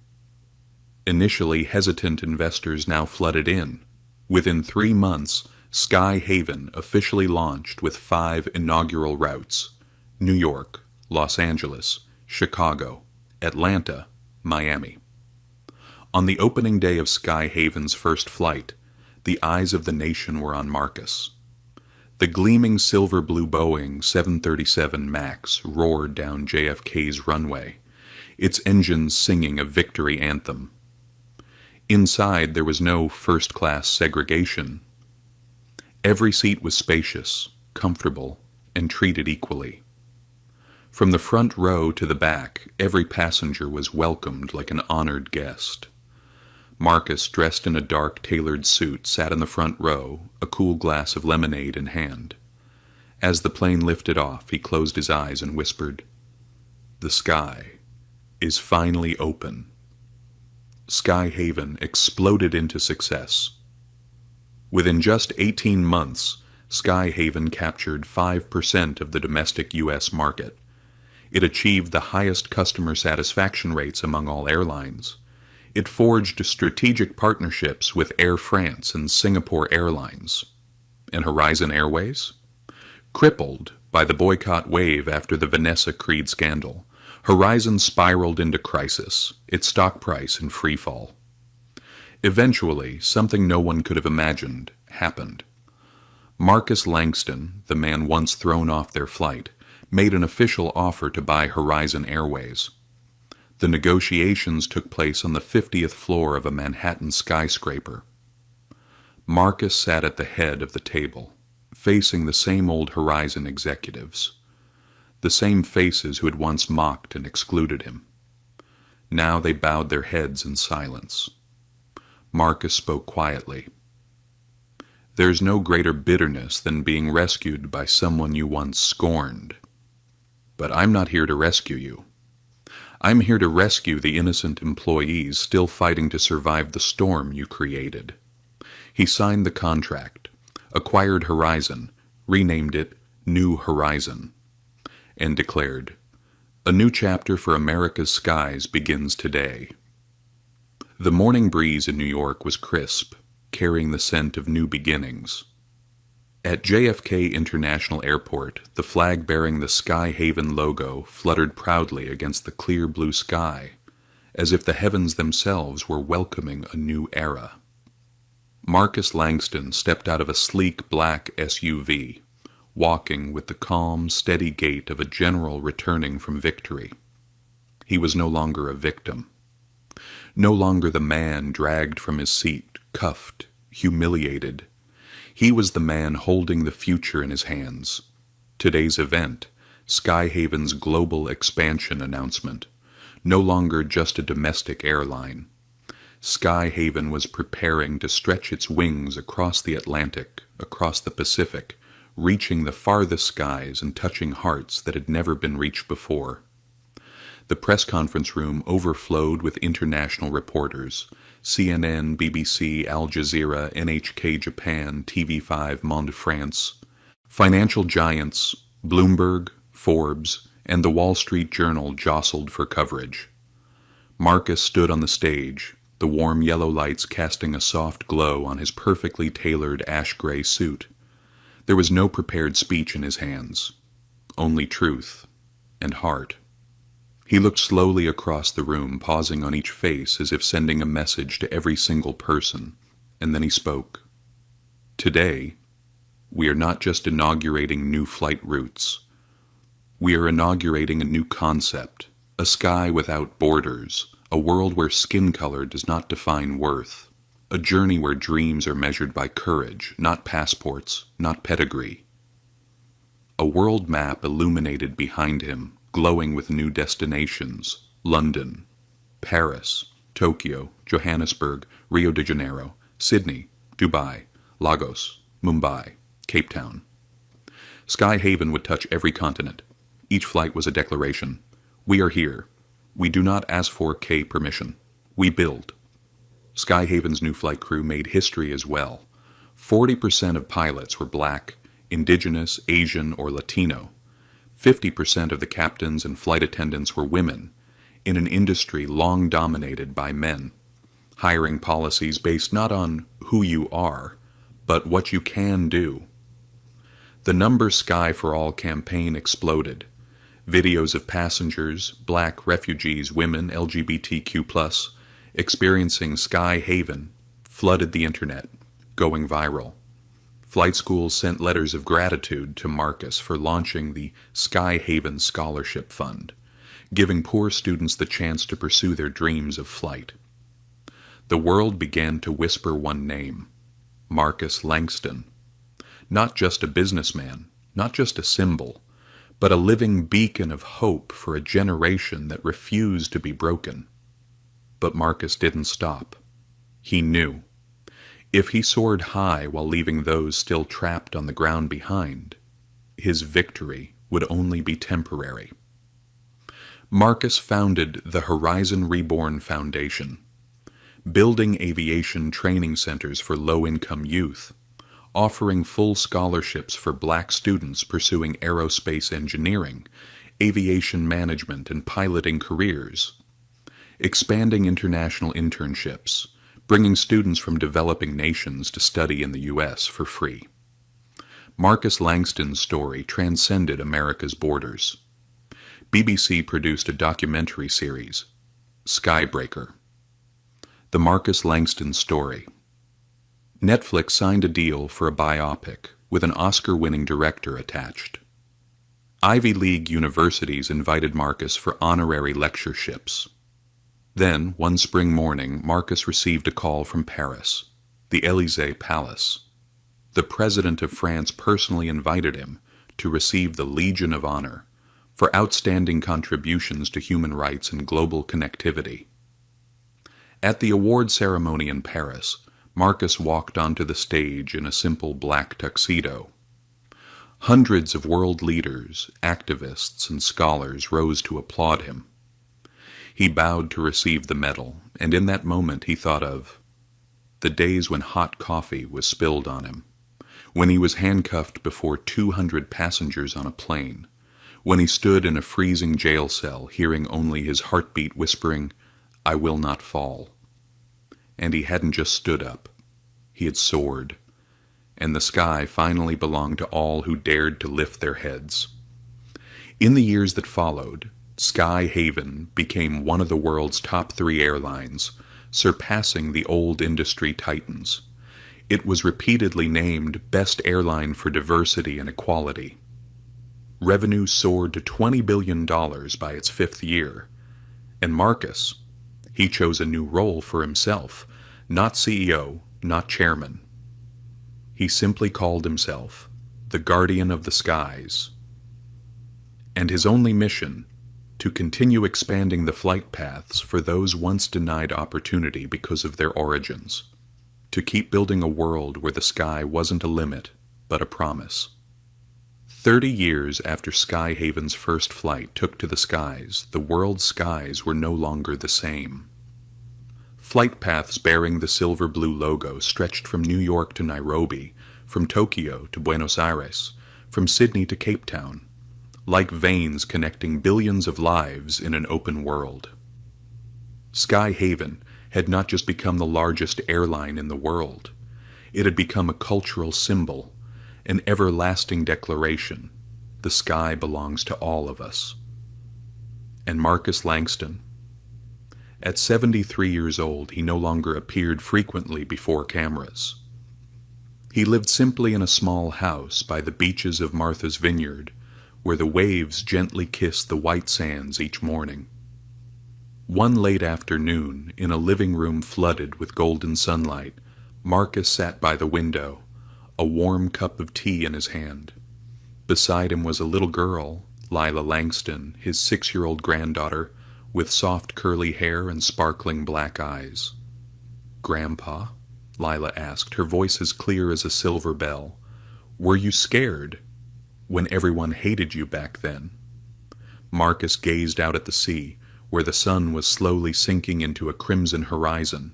Initially hesitant investors now flooded in. Within 3 months, Skyhaven officially launched with 5 inaugural routes: New York, Los Angeles, Chicago, Atlanta, Miami. On the opening day of Skyhaven's first flight, the eyes of the nation were on Marcus. The gleaming silver-blue Boeing 737 MAX roared down JFK's runway, its engines singing a victory anthem. Inside there was no first-class segregation. Every seat was spacious, comfortable, and treated equally. From the front row to the back, every passenger was welcomed like an honored guest. Marcus, dressed in a dark tailored suit, sat in the front row, a cool glass of lemonade in hand. As the plane lifted off, he closed his eyes and whispered, "The sky is finally open." Skyhaven exploded into success. Within just 18 months, Skyhaven captured 5% of the domestic U.S. market. It achieved the highest customer satisfaction rates among all airlines. It forged strategic partnerships with Air France and Singapore Airlines. And Horizon Airways? Crippled by the boycott wave after the Vanessa Creed scandal, Horizon spiraled into crisis, its stock price in free fall. Eventually, something no one could have imagined happened. Marcus Langston, the man once thrown off their flight, made an official offer to buy Horizon Airways. The negotiations took place on the 50th floor of a Manhattan skyscraper. Marcus sat at the head of the table, facing the same old Horizon executives, the same faces who had once mocked and excluded him. Now they bowed their heads in silence. Marcus spoke quietly. "There's no greater bitterness than being rescued by someone you once scorned. But I'm not here to rescue you. I'm here to rescue the innocent employees still fighting to survive the storm you created." He signed the contract, acquired Horizon, renamed it New Horizon, and declared, "A new chapter for America's skies begins today." The morning breeze in New York was crisp, carrying the scent of new beginnings. At JFK International Airport, the flag bearing the Skyhaven logo fluttered proudly against the clear blue sky, as if the heavens themselves were welcoming a new era. Marcus Langston stepped out of a sleek black SUV, walking with the calm, steady gait of a general returning from victory. He was no longer a victim. No longer the man dragged from his seat, cuffed, humiliated. He was the man holding the future in his hands. Today's event, Skyhaven's global expansion announcement, no longer just a domestic airline. Skyhaven was preparing to stretch its wings across the Atlantic, across the Pacific, reaching the farthest skies and touching hearts that had never been reached before. The press conference room overflowed with international reporters: CNN, BBC, Al Jazeera, NHK Japan, TV5, Monde France. Financial giants, Bloomberg, Forbes, and the Wall Street Journal jostled for coverage. Marcus stood on the stage, the warm yellow lights casting a soft glow on his perfectly tailored ash-gray suit. There was no prepared speech in his hands, only truth and heart. He looked slowly across the room, pausing on each face as if sending a message to every single person, and then he spoke. "Today, we are not just inaugurating new flight routes. We are inaugurating a new concept, a sky without borders, a world where skin color does not define worth, a journey where dreams are measured by courage, not passports, not pedigree." A world map illuminated behind him, glowing with new destinations: London, Paris, Tokyo, Johannesburg, Rio de Janeiro, Sydney, Dubai, Lagos, Mumbai, Cape Town. Sky Haven would touch every continent. Each flight was a declaration. We are here. We do not ask for K permission. We build. Sky Haven's new flight crew made history as well. 40% of pilots were black, indigenous, Asian, or Latino. 50% of the captains and flight attendants were women, in an industry long dominated by men. Hiring policies based not on who you are, but what you can do. The Number Sky for All campaign exploded. Videos of passengers, black, refugees, women, LGBTQ+, experiencing Sky Haven flooded the internet, going viral. Flight schools sent letters of gratitude to Marcus for launching the Sky Haven Scholarship Fund, giving poor students the chance to pursue their dreams of flight. The world began to whisper one name, Marcus Langston. Not just a businessman, not just a symbol, but a living beacon of hope for a generation that refused to be broken. But Marcus didn't stop. He knew. If he soared high while leaving those still trapped on the ground behind, his victory would only be temporary. Marcus founded the Horizon Reborn Foundation, building aviation training centers for low-income youth, offering full scholarships for black students pursuing aerospace engineering, aviation management, and piloting careers, expanding international internships, bringing students from developing nations to study in the U.S. for free. Marcus Langston's story transcended America's borders. BBC produced a documentary series, Skybreaker. The Marcus Langston Story. Netflix signed a deal for a biopic with an Oscar-winning director attached. Ivy League universities invited Marcus for honorary lectureships. Then, one spring morning, Marcus received a call from Paris, the Élysée Palace. The President of France personally invited him to receive the Legion of Honor for outstanding contributions to human rights and global connectivity. At the award ceremony in Paris, Marcus walked onto the stage in a simple black tuxedo. Hundreds of world leaders, activists, and scholars rose to applaud him. He bowed to receive the medal, and in that moment he thought of the days when hot coffee was spilled on him, when he was handcuffed before 200 passengers on a plane, when he stood in a freezing jail cell hearing only his heartbeat whispering, "I will not fall." And he hadn't just stood up. He had soared, and the sky finally belonged to all who dared to lift their heads. In the years that followed, Sky Haven became one of the world's top 3 airlines, surpassing the old industry titans. It was repeatedly named Best Airline for Diversity and Equality. Revenue soared to $20 billion by its 5th year, and Marcus, he chose a new role for himself, not CEO, not chairman. He simply called himself the Guardian of the Skies. And his only mission, to continue expanding the flight paths for those once denied opportunity because of their origins, to keep building a world where the sky wasn't a limit, but a promise. 30 years after Sky Haven's first flight took to the skies, the world's skies were no longer the same. Flight paths bearing the silver-blue logo stretched from New York to Nairobi, from Tokyo to Buenos Aires, from Sydney to Cape Town, like veins connecting billions of lives in an open world. Sky Haven had not just become the largest airline in the world. It had become a cultural symbol, an everlasting declaration. The sky belongs to all of us. And Marcus Langston? At 73 years old, he no longer appeared frequently before cameras. He lived simply in a small house by the beaches of Martha's Vineyard, where the waves gently kissed the white sands each morning. One late afternoon, in a living room flooded with golden sunlight, Marcus sat by the window, a warm cup of tea in his hand. Beside him was a little girl, Lila Langston, his 6-year-old granddaughter, with soft curly hair and sparkling black eyes. "Grandpa?" Lila asked, her voice as clear as a silver bell. Were you scared when everyone hated you back then? Marcus gazed out at the sea, where the sun was slowly sinking into a crimson horizon.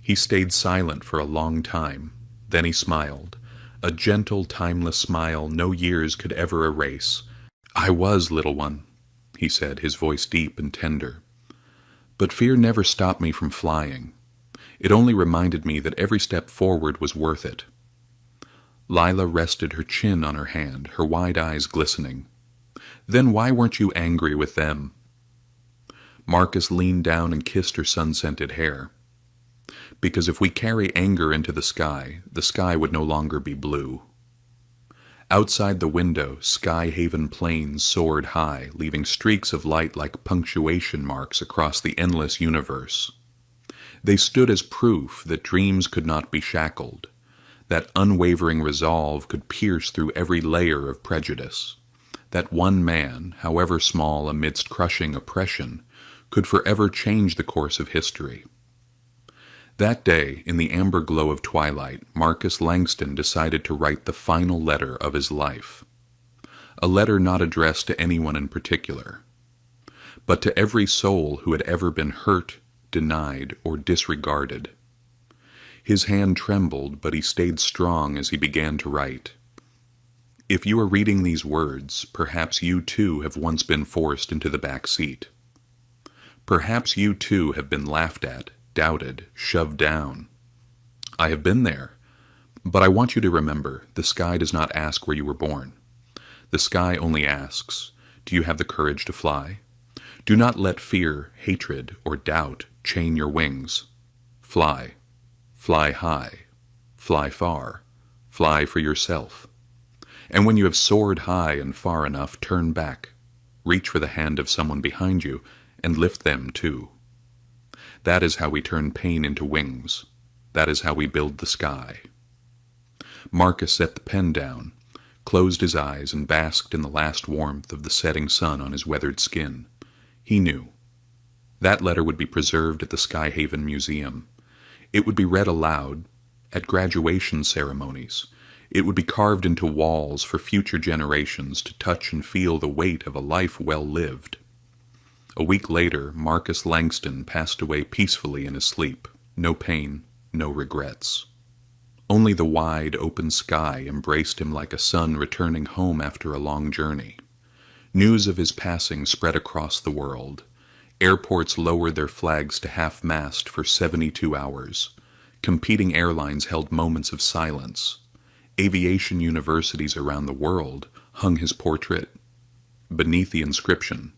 He stayed silent for a long time. Then he smiled, a gentle, timeless smile no years could ever erase. "I was, little one," he said, his voice deep and tender. "But fear never stopped me from flying. It only reminded me that every step forward was worth it." Lila rested her chin on her hand, her wide eyes glistening. "Then why weren't you angry with them?" Marcus leaned down and kissed her sun-scented hair. "Because if we carry anger into the sky would no longer be blue." Outside the window, Sky Haven plains soared high, leaving streaks of light like punctuation marks across the endless universe. They stood as proof that dreams could not be shackled, that unwavering resolve could pierce through every layer of prejudice, that one man, however small amidst crushing oppression, could forever change the course of history. That day, in the amber glow of twilight, Marcus Langston decided to write the final letter of his life. A letter not addressed to anyone in particular, but to every soul who had ever been hurt, denied, or disregarded. His hand trembled, but he stayed strong as he began to write. If you are reading these words, perhaps you too have once been forced into the back seat. Perhaps you too have been laughed at, doubted, shoved down. I have been there, but I want you to remember, the sky does not ask where you were born. The sky only asks, do you have the courage to fly? Do not let fear, hatred, or doubt chain your wings. Fly. Fly high. Fly far. Fly for yourself. And when you have soared high and far enough, turn back. Reach for the hand of someone behind you and lift them too. That is how we turn pain into wings. That is how we build the sky. Marcus set the pen down, closed his eyes, and basked in the last warmth of the setting sun on his weathered skin. He knew. That letter would be preserved at the Sky Haven Museum. It would be read aloud at graduation ceremonies. It would be carved into walls for future generations to touch and feel the weight of a life well lived. A week later, Marcus Langston passed away peacefully in his sleep. No pain, no regrets. Only the wide, open sky embraced him like a son returning home after a long journey. News of his passing spread across the world. Airports lowered their flags to half-mast for 72 hours. Competing airlines held moments of silence. Aviation universities around the world hung his portrait. Beneath the inscription,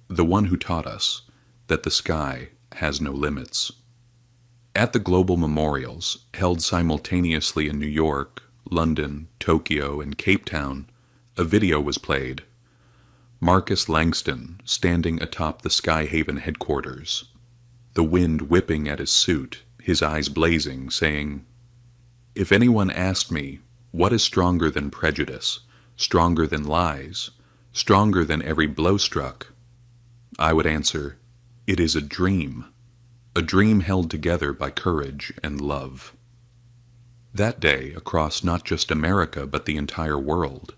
"The one who taught us that the sky has no limits." At the global memorials, held simultaneously in New York, London, Tokyo, and Cape Town, a video was played. Marcus Langston standing atop the Sky Haven headquarters, the wind whipping at his suit, his eyes blazing, saying, "If anyone asked me, what is stronger than prejudice, stronger than lies, stronger than every blow struck, I would answer, it is a dream held together by courage and love." That day, across not just America but the entire world,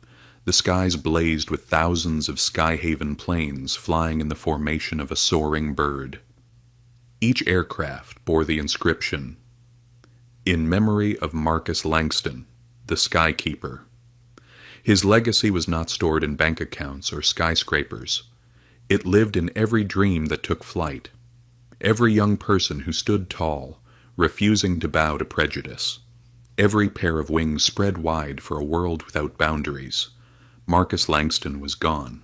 the skies blazed with thousands of Sky Haven planes flying in the formation of a soaring bird. Each aircraft bore the inscription, "In memory of Marcus Langston, the Skykeeper." His legacy was not stored in bank accounts or skyscrapers. It lived in every dream that took flight, every young person who stood tall, refusing to bow to prejudice, every pair of wings spread wide for a world without boundaries. Marcus Langston was gone,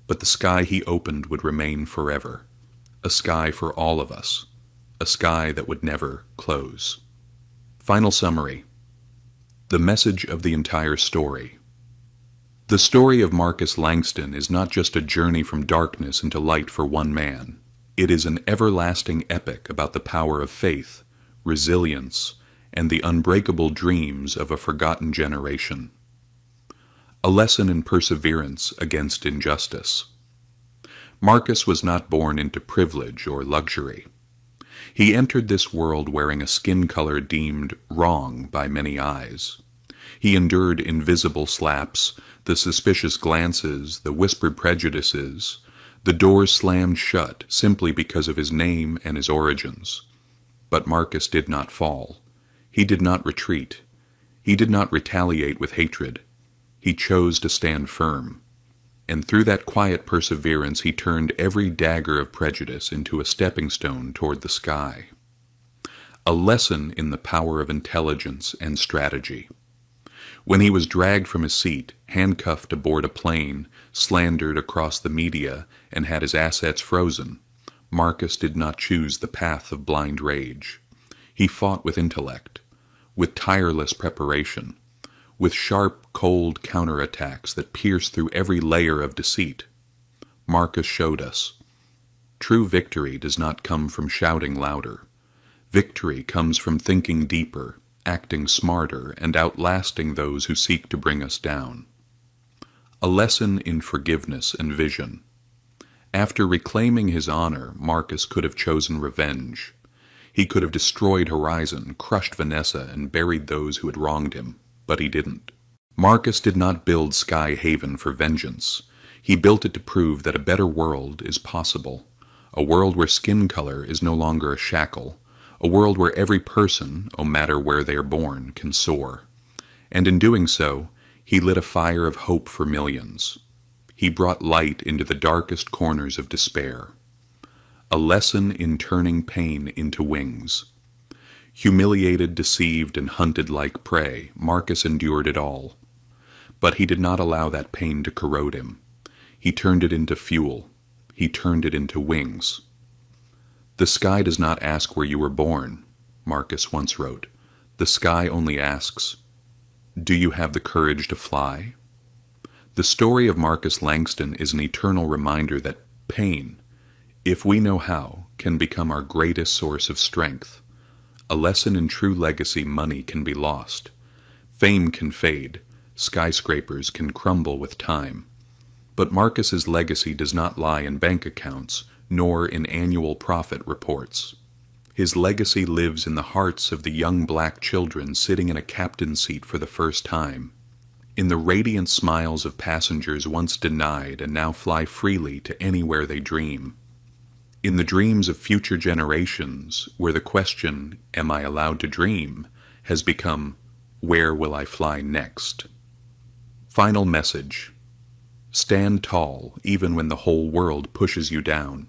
but the sky he opened would remain forever, a sky for all of us, a sky that would never close. Final summary. The message of the entire story. The story of Marcus Langston is not just a journey from darkness into light for one man. It is an everlasting epic about the power of faith, resilience, and the unbreakable dreams of a forgotten generation. A lesson in perseverance against injustice. Marcus was not born into privilege or luxury. He entered this world wearing a skin color deemed wrong by many eyes. He endured invisible slaps, the suspicious glances, the whispered prejudices. The doors slammed shut simply because of his name and his origins. But Marcus did not fall. He did not retreat. He did not retaliate with hatred. He chose to stand firm. And through that quiet perseverance he turned every dagger of prejudice into a stepping stone toward the sky. A lesson in the power of intelligence and strategy. When he was dragged from his seat, handcuffed aboard a plane, slandered across the media, and had his assets frozen, Marcus did not choose the path of blind rage. He fought with intellect, with tireless preparation, with sharp, cold counterattacks that pierced through every layer of deceit. Marcus showed us, true victory does not come from shouting louder. Victory comes from thinking deeper, acting smarter, and outlasting those who seek to bring us down. A lesson in forgiveness and vision. After reclaiming his honor, Marcus could have chosen revenge. He could have destroyed Horizon, crushed Vanessa, and buried those who had wronged him, but he didn't. Marcus did not build Sky Haven for vengeance. He built it to prove that a better world is possible, a world where skin color is no longer a shackle, a world where every person, no matter where they are born, can soar. And in doing so, he lit a fire of hope for millions. He brought light into the darkest corners of despair. A lesson in turning pain into wings. Humiliated, deceived, and hunted like prey, Marcus endured it all. But he did not allow that pain to corrode him. He turned it into fuel. He turned it into wings. The sky does not ask where you were born, Marcus once wrote. The sky only asks, do you have the courage to fly? The story of Marcus Langston is an eternal reminder that pain, if we know how, can become our greatest source of strength. A lesson in true legacy: money can be lost. Fame can fade. Skyscrapers can crumble with time. But Marcus's legacy does not lie in bank accounts, nor in annual profit reports. His legacy lives in the hearts of the young black children sitting in a captain's seat for the first time, in the radiant smiles of passengers once denied and now fly freely to anywhere they dream, in the dreams of future generations where the question, am I allowed to dream, has become, where will I fly next? Final message. Stand tall even when the whole world pushes you down.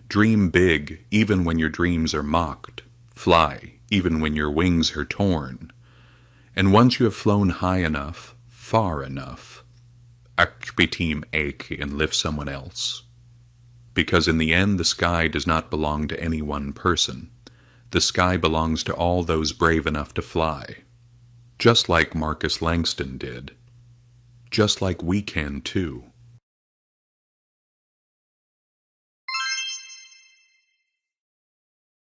Dream big even when your dreams are mocked. Fly even when your wings are torn. And once you have flown high enough, far enough, akbitim ache and lift someone else. Because in the end the sky does not belong to any one person. The sky belongs to all those brave enough to fly. Just like Marcus Langston did. Just like we can too.